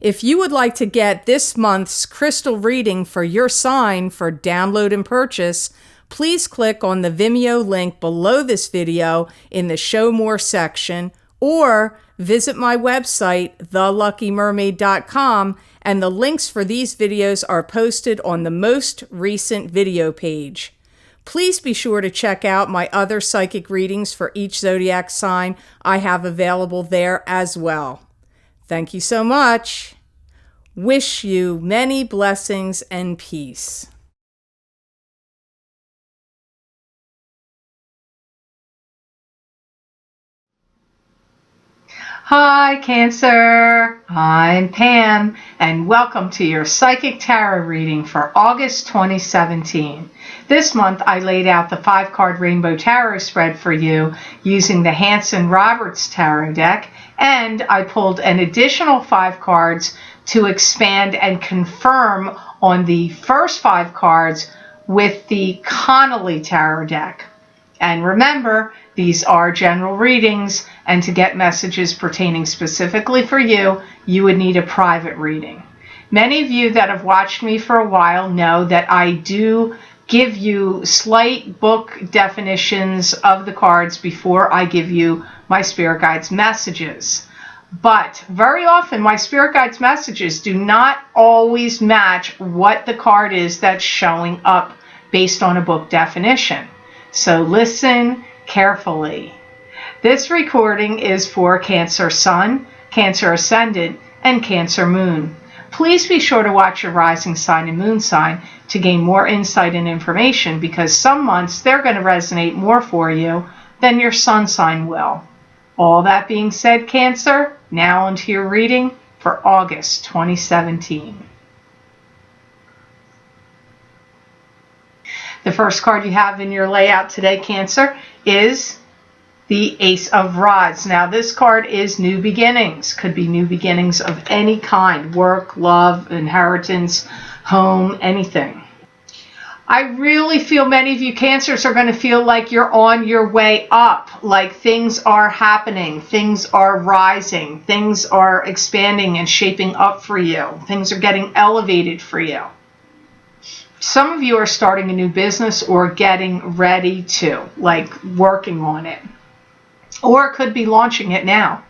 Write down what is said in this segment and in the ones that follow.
If you would like to get this month's crystal reading for your sign for download and purchase, please click on the Vimeo link below this video in the Show More section, or visit my website, theluckymermaid.com, and the links for these videos are posted on the most recent video page. Please be sure to check out my other psychic readings for each zodiac sign I have available there as well. Thank you so much. Wish you many blessings and peace. Hi Cancer, I'm Pam, and welcome to your Psychic Tarot reading for August 2017. This month I laid out the 5-card Rainbow Tarot spread for you using the Hanson-Roberts Tarot deck, and I pulled an additional 5 cards to expand and confirm on the first 5 cards with the Connolly Tarot deck. And remember, these are general readings, and to get messages pertaining specifically for you, you would need a private reading. Many of you that have watched me for a while know that I do give you slight book definitions of the cards before I give you my Spirit Guides messages. But very often my Spirit Guides messages do not always match what the card is that's showing up based on a book definition. So listen carefully. This recording is for Cancer Sun, Cancer Ascendant, and Cancer Moon. Please be sure to watch your rising sign and moon sign to gain more insight and information, because some months they're going to resonate more for you than your sun sign will. All that being said, Cancer, now onto your reading for August 2017. The first card you have in your layout today, Cancer, is the Ace of Rods. Now, this card is new beginnings. Could be new beginnings of any kind: work, love, inheritance, home, anything. I really feel many of you Cancers are going to feel like you're on your way up, like things are happening, things are rising, things are expanding and shaping up for you. Things are getting elevated for you. Some of you are starting a new business or getting ready to, like working on it. Or it could be launching it now.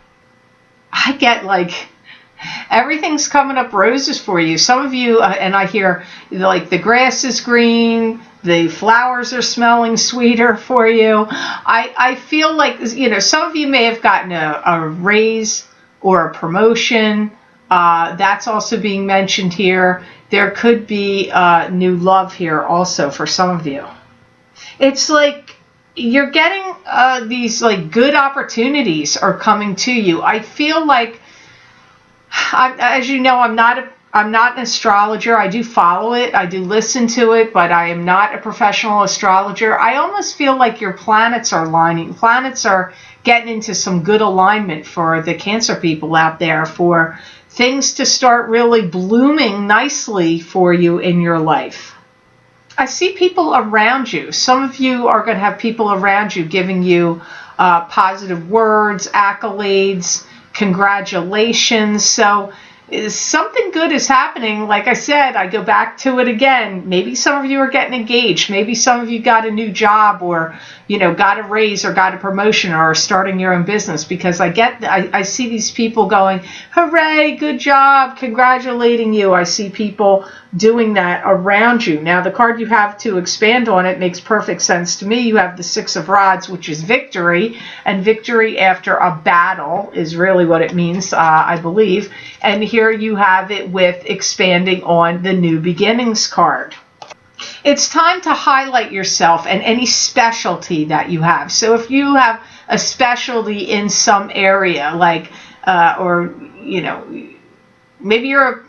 I get like everything's coming up roses for you. Some of you, and I hear like the grass is green, the flowers are smelling sweeter for you. I feel like, you know, some of you may have gotten a raise or a promotion. That's also being mentioned here. There could be new love here also for some of you. It's like you're getting these like good opportunities are coming to you. I feel like, as you know, I'm not an astrologer. I do follow it. I do listen to it, but I am not a professional astrologer. I almost feel like your planets are lining. Planets are getting into some good alignment for the Cancer people out there, for things to start really blooming nicely for you in your life. I see people around you. Some of you are going to have people around you giving you positive words, accolades, congratulations. So something good is happening. Like I said, I go back to it again. Maybe some of you are getting engaged. Maybe some of you got a new job, or, you know, got a raise or got a promotion, or are starting your own business, because I see these people going, hooray, good job, congratulating you. I see people doing that around you. Now, the card you have to expand on it makes perfect sense to me. You have the Six of Rods, which is victory, and victory after a battle is really what it means, I believe. And here you have it with expanding on the New Beginnings card. It's time to highlight yourself and any specialty that you have. So if you have a specialty in some area, like, or, you know, maybe you're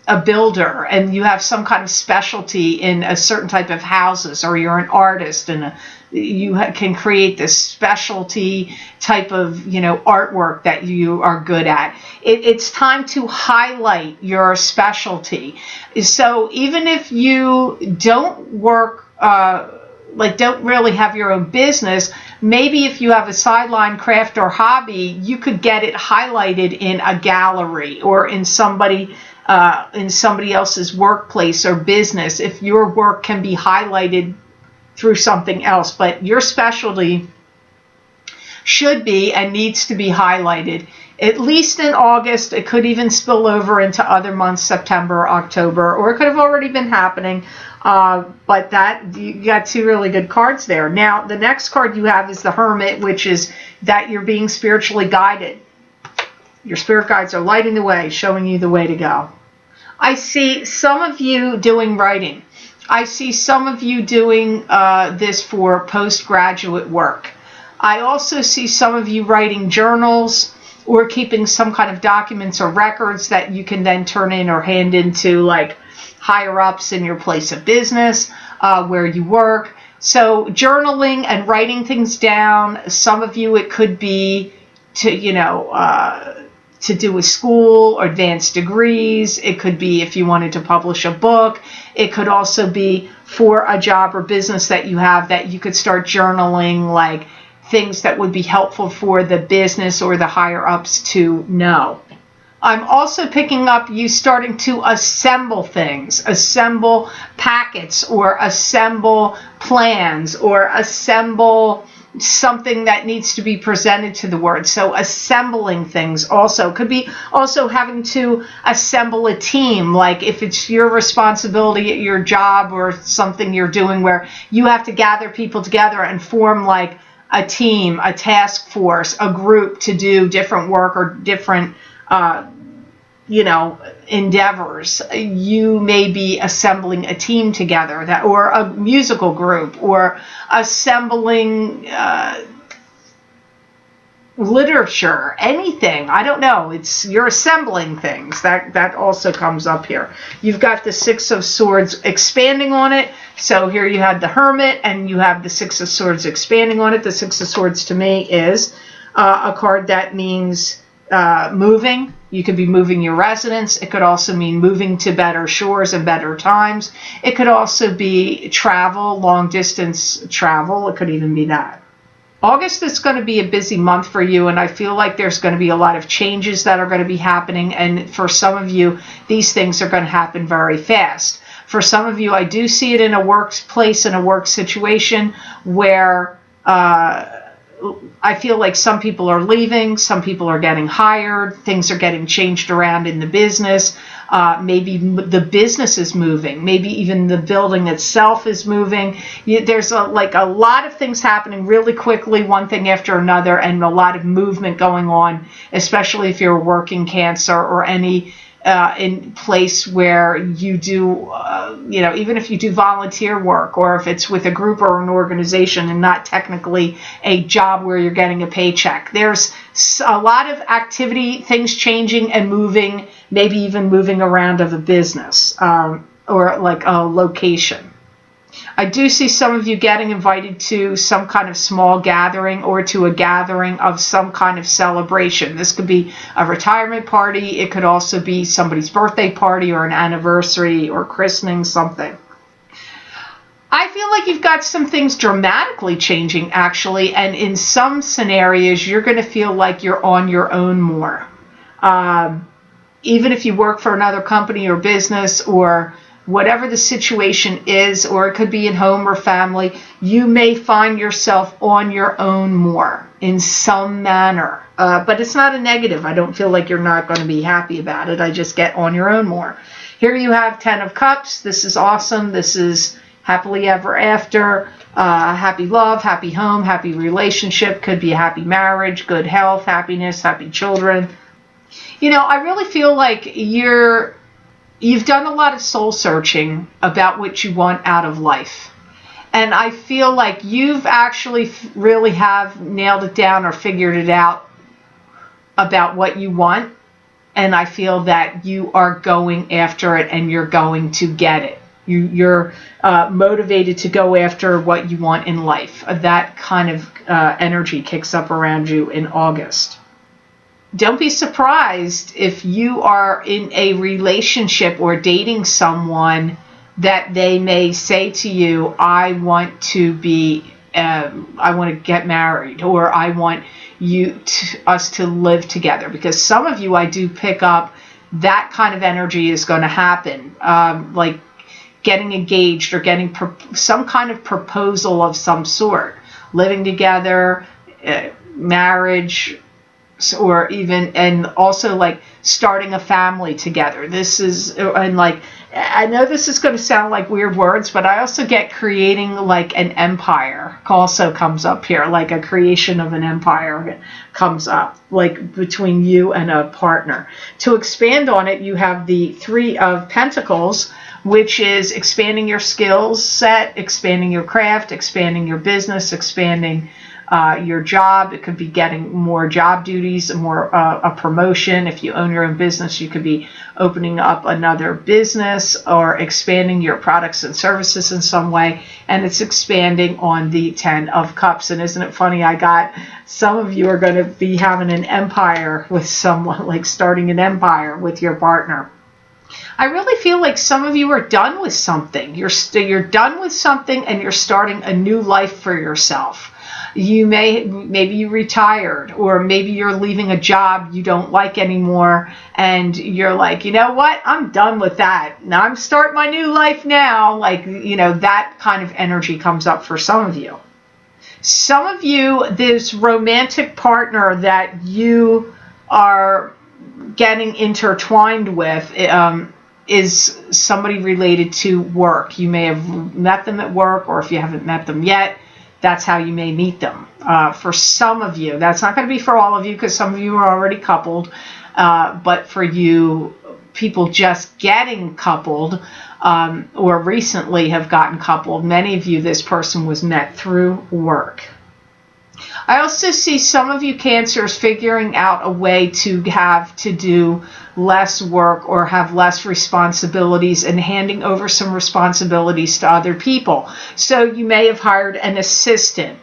a builder and you have some kind of specialty in a certain type of houses, or you're an artist and you can create this specialty type of, you know, artwork that you are good at. It's time to highlight your specialty. So even if you don't work, like don't really have your own business, maybe if you have a sideline craft or hobby, you could get it highlighted in a gallery or in somebody else's workplace or business, if your work can be highlighted through something else. But your specialty should be and needs to be highlighted, at least in August. It could even spill over into other months, September, October, or it could have already been happening. But that, you got two really good cards there. Now, the next card you have is the Hermit, which is that you're being spiritually guided. Your spirit guides are lighting the way, showing you the way to go. I see some of you doing writing. I see some of you doing this for postgraduate work. I also see some of you writing journals or keeping some kind of documents or records that you can then turn in or hand into like higher ups in your place of business, where you work. So journaling and writing things down. Some of you, it could be to do with school or advanced degrees. It could be if you wanted to publish a book. It could also be for a job or business that you have, that you could start journaling like things that would be helpful for the business or the higher ups to know. I'm also picking up you starting to assemble things, assemble packets or assemble plans or assemble something that needs to be presented to the world. So assembling things also could be also having to assemble a team, like if it's your responsibility at your job or something you're doing where you have to gather people together and form like a team, a task force, a group to do different work or different endeavors. You may be assembling a team together, that, or a musical group, or assembling literature, anything. I don't know. You're assembling things. That also comes up here. You've got the Six of Swords expanding on it. So here you have the Hermit and you have the Six of Swords expanding on it. The Six of Swords to me is a card that means moving. You could be moving your residence. It could also mean moving to better shores and better times. It could also be travel, long distance travel. It could even be that. August is going to be a busy month for you, and I feel like there's going to be a lot of changes that are going to be happening, and for some of you, these things are going to happen very fast. For some of you, I do see it in a workplace, in a work situation where I feel like some people are leaving, some people are getting hired, things are getting changed around in the business. Maybe the business is moving, maybe even the building itself is moving. There's a lot of things happening really quickly, one thing after another, and a lot of movement going on, especially if you're working Cancer or any in place where you do, even if you do volunteer work or if it's with a group or an organization and not technically a job where you're getting a paycheck. There's a lot of activity, things changing and moving, maybe even moving around of a business or like a location. I do see some of you getting invited to some kind of small gathering or to a gathering of some kind of celebration. This could be a retirement party. It could also be somebody's birthday party or an anniversary or christening, something. I feel like you've got some things dramatically changing, actually, and in some scenarios, you're going to feel like you're on your own more. Even if you work for another company or business or whatever the situation is, or it could be in home or family, you may find yourself on your own more in some manner. But it's not a negative. I don't feel like you're not going to be happy about it. I just get on your own more. Here you have 10 of Cups. This is awesome. This is happily ever after, happy love, happy home, happy relationship. Could be a happy marriage, good health, happiness, happy children. I really feel like you've done a lot of soul searching about what you want out of life. And I feel like you've actually really have nailed it down or figured it out about what you want. And I feel that you are going after it and you're going to get it. You're motivated to go after what you want in life. That kind of energy kicks up around you in August. Don't be surprised if you are in a relationship or dating someone that they may say to you, I want to be I want to get married, or I want us to live together. Because some of you, I do pick up that kind of energy is going to happen, like getting engaged or getting some kind of proposal of some sort, living together, marriage, or even, and also like starting a family together. This is, and like, I know this is going to sound like weird words, but I also get creating like an empire also comes up here, like a creation of an empire comes up, like between you and a partner. To expand on it, you have the Three of Pentacles, which is expanding your skills set, expanding your craft, expanding your business, expanding your job. It could be getting more job duties, more a promotion. If you own your own business, you could be opening up another business or expanding your products and services in some way. And it's expanding on the Ten of Cups. And isn't it funny? I got some of you are going to be having an empire with someone, like starting an empire with your partner. I really feel like some of you are done with something. You're done with something and you're starting a new life for yourself. Maybe you retired, or maybe you're leaving a job you don't like anymore, and you're like, you know what, I'm done with that. Now I'm starting my new life now. Like, that kind of energy comes up for some of you. Some of you, this romantic partner that you are getting intertwined with is somebody related to work. You may have met them at work, or if you haven't met them yet, that's how you may meet them. For some of you, that's not going to be for all of you, because some of you are already coupled. But for you, people just getting coupled, or recently have gotten coupled, many of you, this person was met through work. I also see some of you Cancers figuring out a way to have to do less work or have less responsibilities, and handing over some responsibilities to other people. So you may have hired an assistant,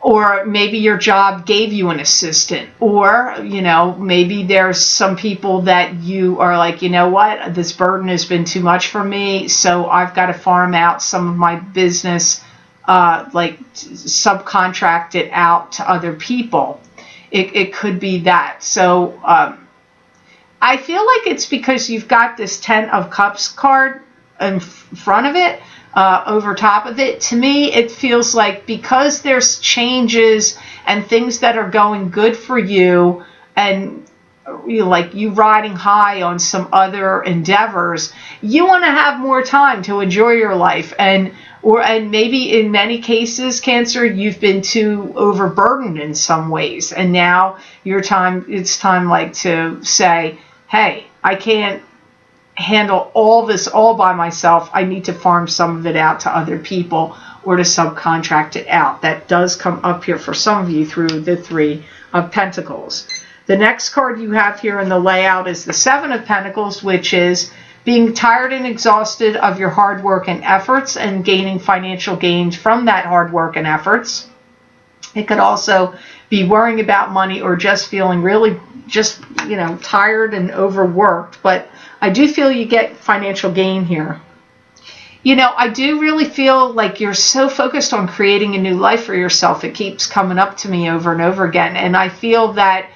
or maybe your job gave you an assistant, or, maybe there's some people that you are like, you know what, this burden has been too much for me, so I've got to farm out some of my business, like subcontract it out to other people. It could be that. So I feel like it's because you've got this Ten of Cups card in front of it, over top of it. To me, it feels like because there's changes and things that are going good for you, and you riding high on some other endeavors, you want to have more time to enjoy your life. And maybe in many cases, Cancer, you've been too overburdened in some ways, and now it's time like to say, hey, I can't handle all this all by myself. I need to farm some of it out to other people, or to subcontract it out. That does come up here for some of you through the Three of Pentacles. The next card you have here in the layout is the Seven of Pentacles, which is being tired and exhausted of your hard work and efforts, and gaining financial gains from that hard work and efforts. It could also be worrying about money, or just feeling really tired and overworked. But I do feel you get financial gain here. I do really feel like you're so focused on creating a new life for yourself. It keeps coming up to me over and over again. And I feel that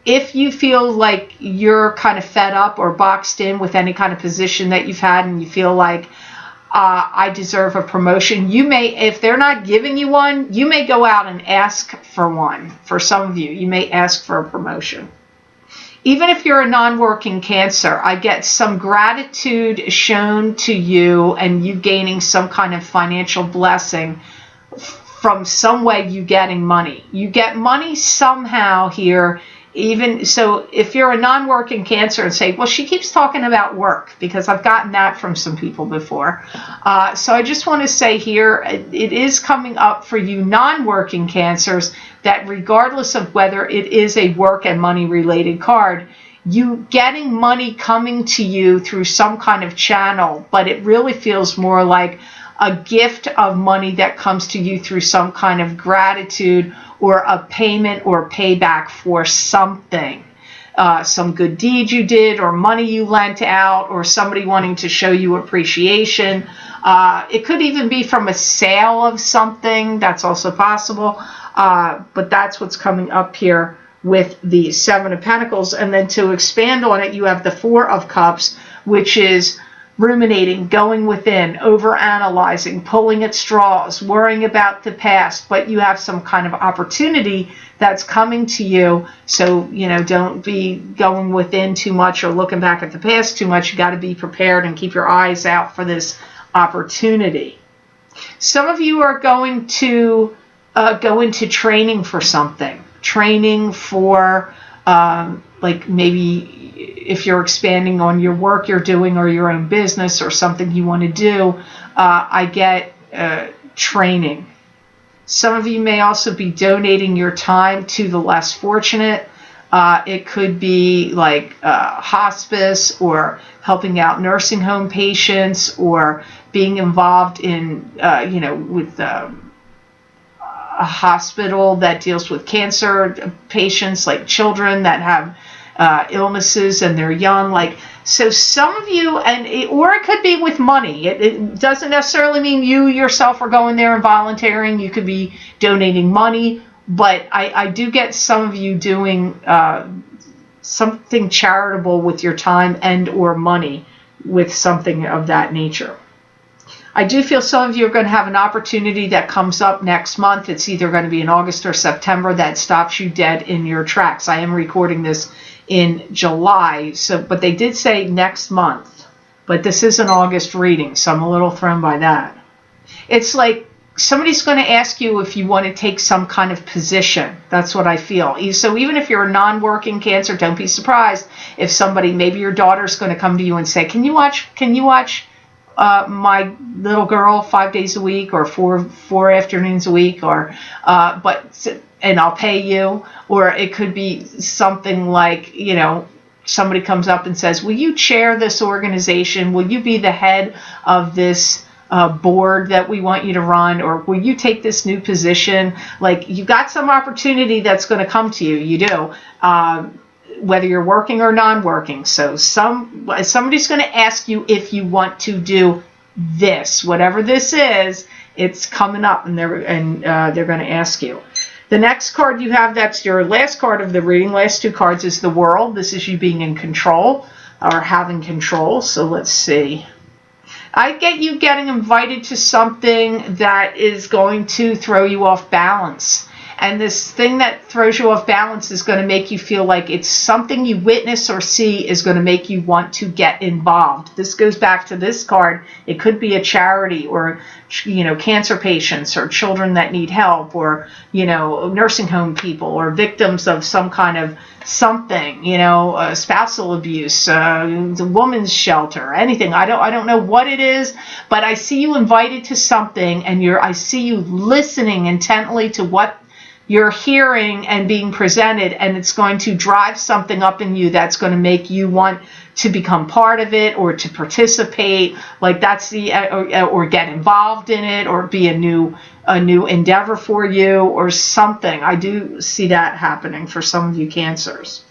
if you feel like you're kind of fed up or boxed in with any kind of position that you've had, and you feel like, I deserve a promotion, you may, if they're not giving you one, you may go out and ask for one. For some of you, you may ask for a promotion. Even if you're a non-working Cancer, I get some gratitude shown to you, and you gaining some kind of financial blessing from some way. You getting money. You get money somehow here. Even so, if you're a non-working Cancer and say, well, she keeps talking about work, because I've gotten that from some people before. So I just want to say here, it is coming up for you non-working Cancers, that regardless of whether it is a work and money related card, you getting money coming to you through some kind of channel, but it really feels more like a gift of money that comes to you through some kind of gratitude, or a payment or payback for something. some good deed you did, or money you lent out, or somebody wanting to show you appreciation. It could even be from a sale of something. That's also possible. But that's what's coming up here with the Seven of Pentacles. And then to expand on it, you have the Four of Cups, which is ruminating, going within, overanalyzing, pulling at straws, worrying about the past. But you have some kind of opportunity that's coming to you. So, don't be going within too much or looking back at the past too much. You got to be prepared and keep your eyes out for this opportunity. Some of you are going to go into training for something. Training for, like maybe if you're expanding on your work you're doing or your own business or something you want to do, I get training. Some of you may also be donating your time to the less fortunate. It could be like hospice or helping out nursing home patients or being involved in, with a hospital that deals with cancer patients, like children that have illnesses and they're young. So some of you, or it could be with money. It doesn't necessarily mean you yourself are going there and volunteering. You could be donating money, but I do get some of you doing something charitable with your time and or money with something of that nature. I do feel some of you are going to have an opportunity that comes up next month. It's either going to be in August or September that stops you dead in your tracks. I am recording this in July, but they did say next month. But this is an August reading, so I'm a little thrown by that. It's like somebody's going to ask you if you want to take some kind of position. That's what I feel. So even if you're a non-working Cancer, don't be surprised if somebody, maybe your daughter's going to come to you and say, can you watch my little girl 5 days a week or four afternoons a week, or and I'll pay you. Or it could be something like, somebody comes up and says, will you chair this organization? Will you be the head of this board that we want you to run? Or will you take this new position? Like, you got some opportunity that's going to come to you. You do. Whether you're working or non-working. So somebody's going to ask you if you want to do this, whatever this is. It's coming up, and they're going to ask you. The next card you have, that's your last card of the reading. Last two cards is the World. This is you being in control or having control. So let's see. I get you getting invited to something that is going to throw you off balance. And this thing that throws you off balance is going to make you feel like it's something you witness or see is going to make you want to get involved. This goes back to this card. It could be a charity, or, cancer patients or children that need help, or, nursing home people or victims of some kind of something, spousal abuse, the woman's shelter, anything. I don't know what it is, but I see you invited to something, and I see you listening intently to what you're hearing and being presented, and it's going to drive something up in you that's going to make you want to become part of it or to participate, like that's or get involved in it, or be a new endeavor for you or something. I do see that happening for some of you Cancers.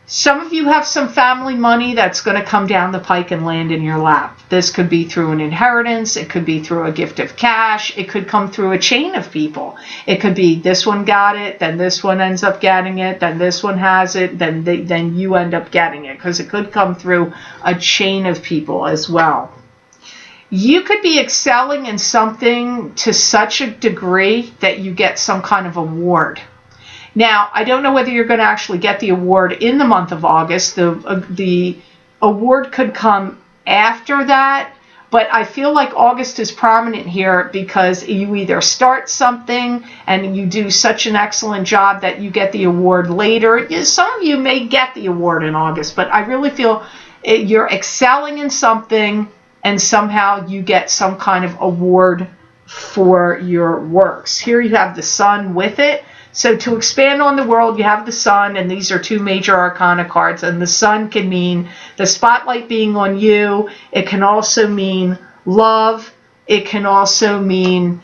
Some of you have some family money that's going to come down the pike and land in your lap. This could be through an inheritance. It could be through a gift of cash. It could come through a chain of people. It could be this one got it, then this one ends up getting it, then this one has it, then you end up getting it, because it could come through a chain of people as well. You could be excelling in something to such a degree that you get some kind of award. Now, I don't know whether you're going to actually get the award in the month of August. The award could come after that, but I feel like August is prominent here because you either start something and you do such an excellent job that you get the award later. Some of you may get the award in August, but I really feel you're excelling in something and somehow you get some kind of award for your works. Here you have the Sun with it. So to expand on the World, you have the Sun, and these are two major arcana cards. And the Sun can mean the spotlight being on you. It can also mean love. It can also mean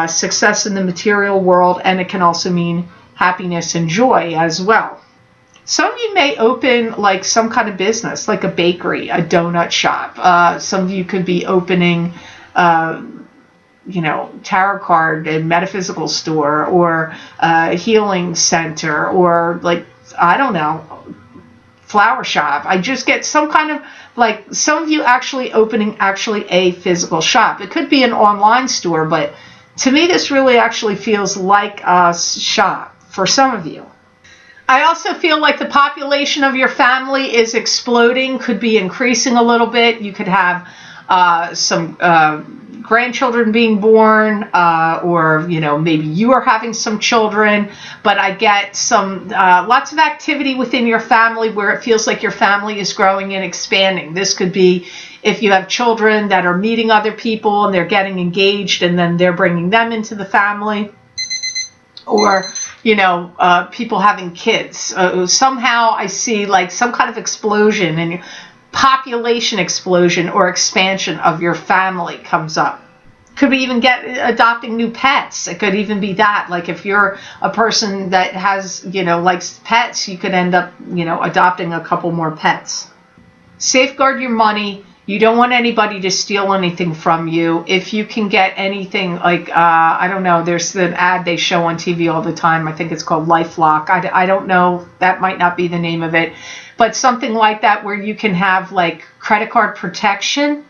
success in the material world. And it can also mean happiness and joy as well. Some of you may open like some kind of business, like a bakery, a donut shop. Some of you could be opening, tarot card and metaphysical store, or a healing center, or like, I don't know, flower shop. I just get some kind of, like, some of you actually opening a physical shop. It could be an online store, but to me this really actually feels like a shop for some of you. I also feel like the population of your family is exploding, could be increasing a little bit. You could have some grandchildren being born, or maybe you are having some children. But I get some lots of activity within your family where it feels like your family is growing and expanding. This could be if you have children that are meeting other people and they're getting engaged and then they're bringing them into the family, or people having kids. Somehow I see like some kind of explosion, and population explosion or expansion of your family comes up. Could be even adopting new pets. It could even be that, like, if you're a person that has, likes pets, you could end up, adopting a couple more pets. Safeguard your money. You don't want anybody to steal anything from you. If you can get anything, like, I don't know, there's an ad they show on TV all the time. I think it's called LifeLock. I don't know, that might not be the name of it. But something like that where you can have, like, credit card protection,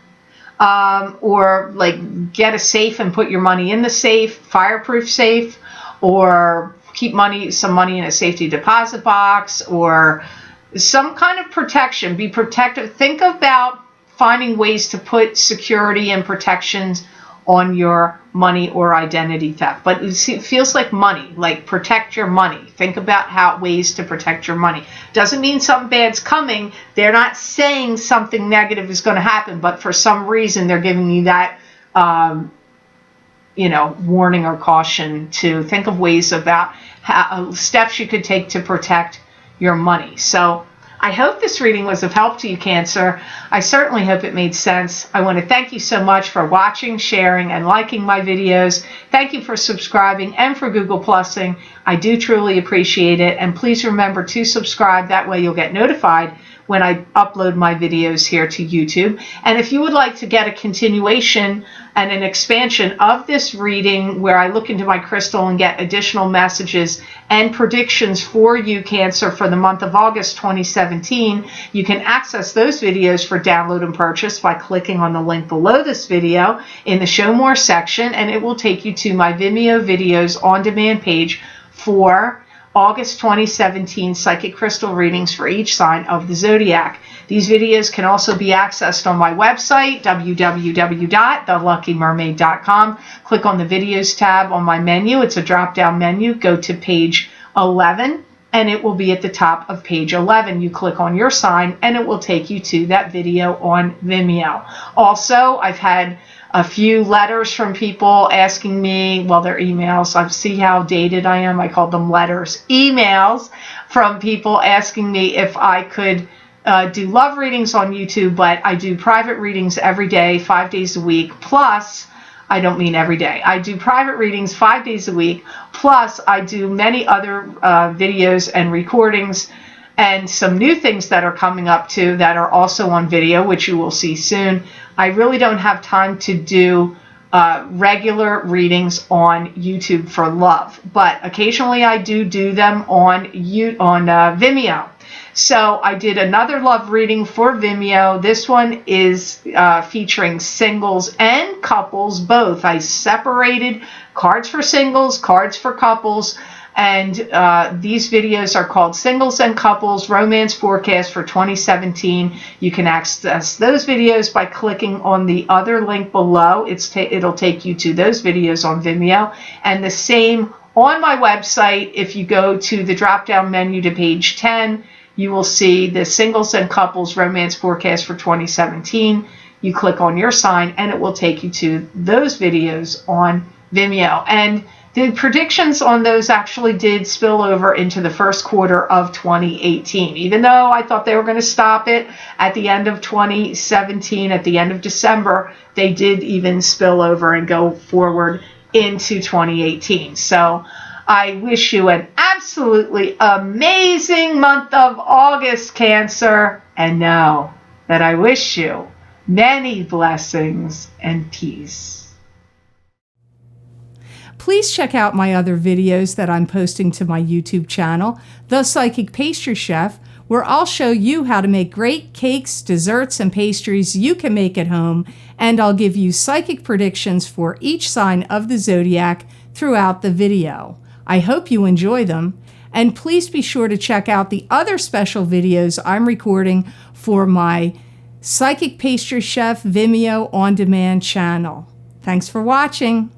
or, like, get a safe and put your money in the safe, fireproof safe, or keep some money in a safety deposit box, or some kind of protection. Be protective. Think about finding ways to put security and protections on your money or identity theft. But it feels like money, like protect your money. Think about ways to protect your money. Doesn't mean something bad's coming. They're not saying something negative is going to happen, but for some reason they're giving you that, warning or caution to think of ways about steps you could take to protect your money. So I hope this reading was of help to you, Cancer. I certainly hope it made sense. I want to thank you so much for watching, sharing, and liking my videos. Thank you for subscribing and for Google Plusing. I do truly appreciate it. And please remember to subscribe. That way you'll get notified when I upload my videos here to YouTube. And if you would like to get a continuation and an expansion of this reading, where I look into my crystal and get additional messages and predictions for you, Cancer, for the month of August 2017, you can access those videos for download and purchase by clicking on the link below this video in the Show More section, and it will take you to my Vimeo videos on demand page for August 2017 psychic crystal readings for each sign of the zodiac. These videos can also be accessed on my website, www.theluckymermaid.com. Click on the videos tab on my menu. It's a drop-down menu. Go to page 11, and it will be at the top of page 11. You click on your sign, and it will take you to that video on Vimeo. Also, I've had a few letters from people asking me, well, they're emails. I see how dated I am. I call them letters. Emails from people asking me if I could do love readings on YouTube, but I do private readings every day, 5 days a week. Plus, I don't mean every day. I do private readings 5 days a week. Plus, I do many other videos and recordings, and some new things that are coming up too that are also on video, which you will see soon. I really don't have time to do regular readings on YouTube for love, but occasionally I do them on Vimeo. So I did another love reading for Vimeo. This one is featuring singles and couples both. I separated cards for singles, cards for couples, and these videos are called Singles and Couples Romance Forecast for 2017. You can access those videos by clicking on the other link below. It'll take you to those videos on Vimeo. And the same on my website. If you go to the drop-down menu to page 10, you will see the Singles and Couples Romance Forecast for 2017. You click on your sign, and it will take you to those videos on Vimeo. And the predictions on those actually did spill over into the first quarter of 2018. Even though I thought they were going to stop it at the end of 2017, at the end of December, they did even spill over and go forward into 2018. So I wish you an absolute absolutely amazing month of August, Cancer, and know that I wish you many blessings and peace. Please check out my other videos that I'm posting to my YouTube channel, The Psychic Pastry Chef, where I'll show you how to make great cakes, desserts, and pastries you can make at home, and I'll give you psychic predictions for each sign of the zodiac throughout the video. I hope you enjoy them, and please be sure to check out the other special videos I'm recording for my Psychic Pastry Chef Vimeo On Demand channel. Thanks for watching.